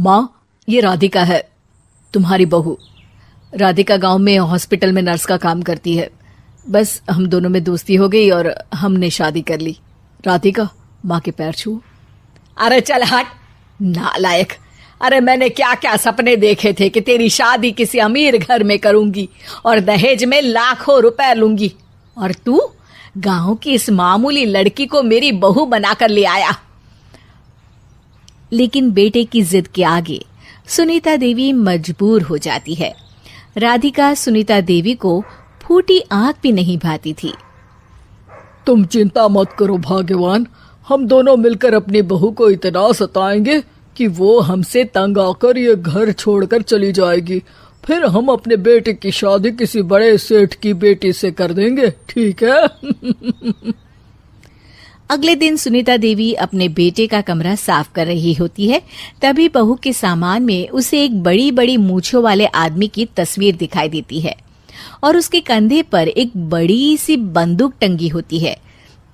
माँ, ये राधिका है, तुम्हारी बहू। राधिका गांव में हॉस्पिटल में नर्स का काम करती है। बस हम दोनों में दोस्ती हो गई और हमने शादी कर ली। राधिका, माँ के पैर छू। अरे चल हट नालायक। अरे मैंने क्या क्या सपने देखे थे कि तेरी शादी किसी अमीर घर में करूंगी और दहेज में लाखों रुपए लूंगी, और तू गांव की इस मामूली लड़की को मेरी बहू बनाकर ले आया। लेकिन बेटे की जिद के आगे सुनीता देवी मजबूर हो जाती है। राधिका सुनीता देवी को फूटी आंख भी नहीं भाती थी। तुम चिंता मत करो भाग्यवान, हम दोनों मिलकर अपनी बहू को इतना सताएंगे कि वो हमसे तंग आकर ये घर छोड़कर चली जाएगी। फिर हम अपने बेटे की शादी किसी बड़े सेठ की बेटी से कर देंगे, ठीक है? अगले दिन सुनीता देवी अपने बेटे का कमरा साफ कर रही होती है। तभी बहू के सामान में उसे एक बड़ी बड़ी मूंछों वाले आदमी की तस्वीर दिखाई देती है और उसके कंधे पर एक बड़ी सी बंदूक टंगी होती है।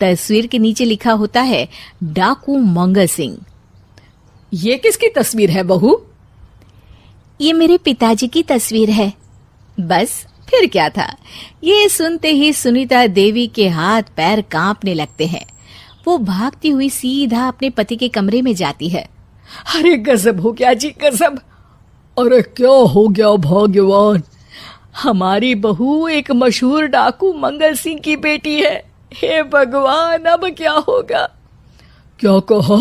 तस्वीर के नीचे लिखा होता है डाकू मंगल सिंह। ये किसकी तस्वीर है बहू? ये मेरे पिताजी की तस्वीर है। बस फिर क्या था। ये सुनते ही सुनीता देवी के हाथ पैर कांपने लगते हैं। वो भागती हुई सीधा अपने पति के कमरे में जाती है। अरे गजब हो गया जी, गजब। अरे क्या हो गया भाग्यवान? हमारी बहू एक मशहूर डाकू मंगल सिंह की बेटी है। हे भगवान, अब क्या होगा? क्या कहा?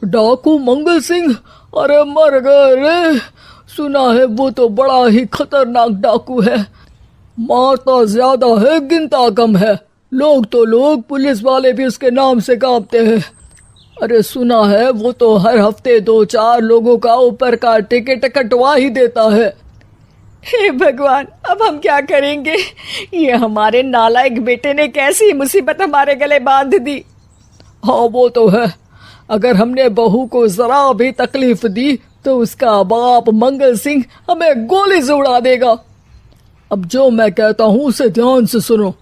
डाकू मंगल सिंह? अरे मर गए रे। सुना है वो तो बड़ा ही खतरनाक डाकू है, मारता ज्यादा है गिनता कम है। लोग पुलिस वाले भी उसके नाम से कांपते हैं। अरे सुना है वो तो हर हफ्ते 2-4 लोगों का ऊपर का टिकट कटवा ही देता है। हे भगवान, अब हम क्या करेंगे? ये हमारे नालायक बेटे ने कैसी मुसीबत हमारे गले बांध दी। हाँ वो तो है, अगर हमने बहू को जरा भी तकलीफ दी तो उसका बाप मंगल सिंह हमें गोली से उड़ा देगा। अब जो मैं कहता हूँ उसे ध्यान से सुनो।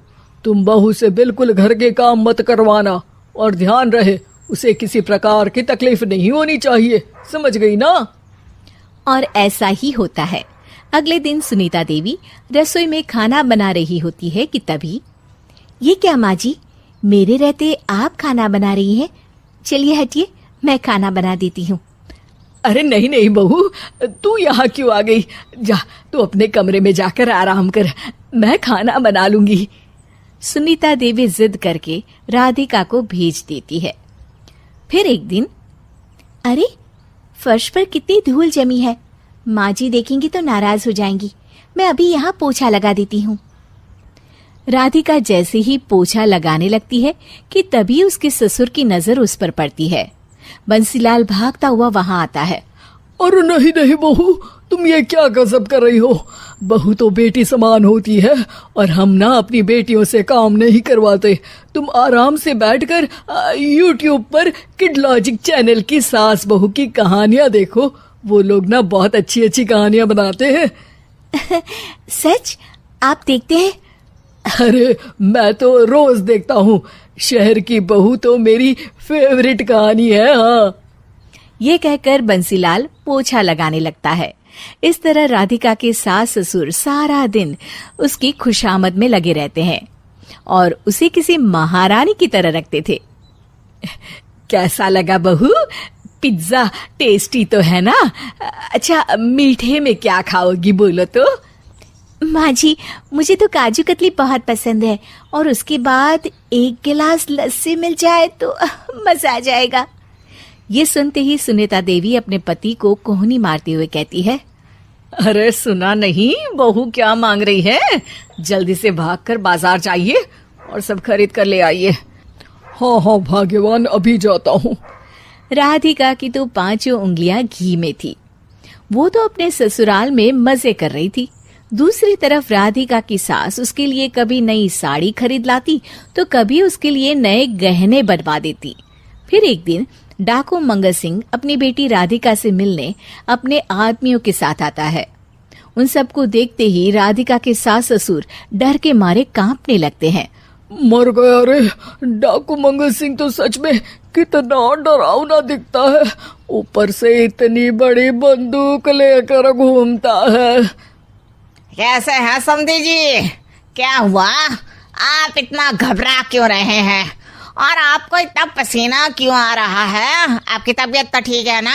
तुम बहू से बिल्कुल घर के काम मत करवाना, और ध्यान रहे उसे किसी प्रकार की तकलीफ नहीं होनी चाहिए, समझ गई ना? और ऐसा ही होता है। अगले दिन सुनीता देवी रसोई में खाना बना रही होती है कि तभी, ये क्या माँ जी, मेरे रहते आप खाना बना रही हैं? चलिए हटिए, मैं खाना बना देती हूँ। अरे नहीं नहीं बहू, तू यहाँ क्यों आ गई? जा, तू अपने कमरे में जाकर आराम कर, मैं खाना बना लूंगी। सुनीता देवी जिद करके राधिका को भेज देती है। फिर एक दिन, अरे फर्श पर कितनी धूल जमी है, माँ जी देखेंगी तो नाराज हो जाएंगी, मैं अभी यहाँ पोछा लगा देती हूँ। राधिका जैसे ही पोछा लगाने लगती है कि तभी उसके ससुर की नजर उस पर पड़ती है। बंसीलाल भागता हुआ वहां आता है। अरे नहीं नहीं बहू, तुम ये क्या गजब कर रही हो? बहू तो बेटी समान होती है और हम ना अपनी बेटियों से काम नहीं करवाते। तुम आराम से बैठकर YouTube पर किड लॉजिक चैनल की सास बहू की कहानियां देखो। वो लोग ना बहुत अच्छी अच्छी कहानियां बनाते हैं। सच? आप देखते हैं? अरे मैं तो रोज देखता हूँ। शहर की बहू तो मेरी फेवरेट कहानी है। हाँ, ये कहकर बंसीलाल पोछा लगाने लगता है। इस तरह राधिका के सास ससुर सारा दिन उसकी खुशामद में लगे रहते हैं और उसे किसी महारानी की तरह रखते थे। कैसा लगा बहू? पिज्जा टेस्टी तो है ना? अच्छा, मीठे में क्या खाओगी बोलो तो? माँ जी, मुझे तो काजू कतली बहुत पसंद है और उसके बाद 1 गिलास लस्सी मिल जाए तो मजा आ जाएगा। ये सुनते ही सुनीता देवी अपने पति को कोहनी मारते हुए कहती है, अरे सुना नहीं बहू क्या मांग रही है? जल्दी से भागकर बाजार जाइए और सब खरीद कर ले आइए। हाँ हाँ भाग्यवान, अभी जाता हूँ। राधिका की तो 5 उंगलियां घी में थी। वो तो अपने ससुराल में मजे कर रही थी। दूसरी तरफ राधिका की सास उसके लिए कभी नई साड़ी खरीद लाती तो कभी उसके लिए नए गहने बनवा देती। फिर एक दिन डाकू मंगल सिंह अपनी बेटी राधिका से मिलने अपने आदमियों के साथ आता है। उन सबको देखते ही राधिका के सास ससुर डर के मारे कांपने लगते हैं। मर गया रे, डाकू मंगल सिंह तो सच में कितना डरावना दिखता है, ऊपर से इतनी बड़ी बंदूक लेकर घूमता है। कैसे हैं समधी जी? क्या हुआ? आप इतना घबरा क्यों रहे हैं? और आपको इतना पसीना क्यों आ रहा है? आपकी तबीयत तो ठीक है ना?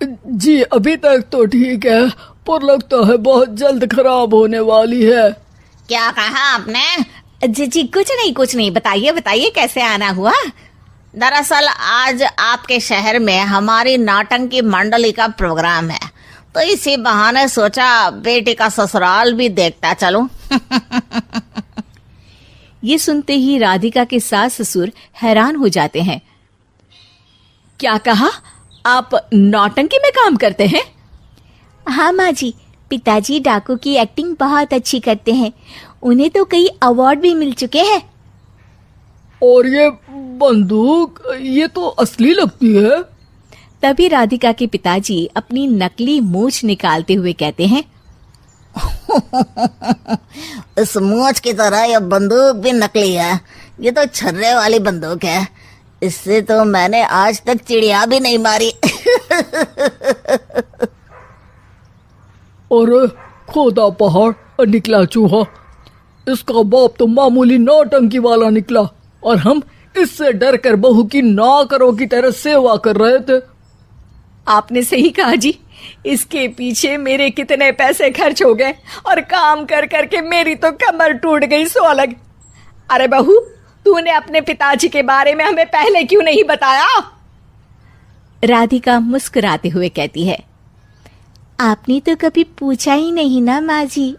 जी अभी तक तो ठीक है, पर लगता है बहुत जल्द खराब होने वाली है। क्या कहा आपने? जी कुछ नहीं, बताइए बताइए कैसे आना हुआ। दरअसल आज आपके शहर में हमारी नाटंकी मंडली का प्रोग्राम है, तो इसी बहाने सोचा बेटी का ससुराल भी देखता चलूं। ये सुनते ही राधिका के सास ससुर हैरान हो जाते हैं। क्या कहा? आप नौटंकी में काम करते हैं? हाँ माँ जी, पिताजी डाकू की एक्टिंग बहुत अच्छी करते हैं। उन्हें तो कई अवार्ड भी मिल चुके हैं। और ये बंदूक, ये तो असली लगती है। तभी राधिका के पिताजी अपनी नकली मूंछ निकालते हुए कहते हैं, इस मूंछ की तरह यह बंदूक भी नकली है। ये तो छर्रे वाली बंदूक है। इससे तो मैंने आज तक चिड़िया भी नहीं मारी। और खोदा पहाड़ और निकला चूहा। इसका बाप तो मामूली नौटंकी वाला निकला, और हम इससे डर कर बहू की नौकरों की तरह सेवा कर रहे थे। आपने सही कहा जी, इसके पीछे मेरे कितने पैसे खर्च हो गए, और काम कर करके मेरी तो कमर टूट गई सो अलग। अरे बहू, तूने अपने पिताजी के बारे में हमें पहले क्यों नहीं बताया? राधिका मुस्कुराते हुए कहती है, आपने तो कभी पूछा ही नहीं ना माँ जी।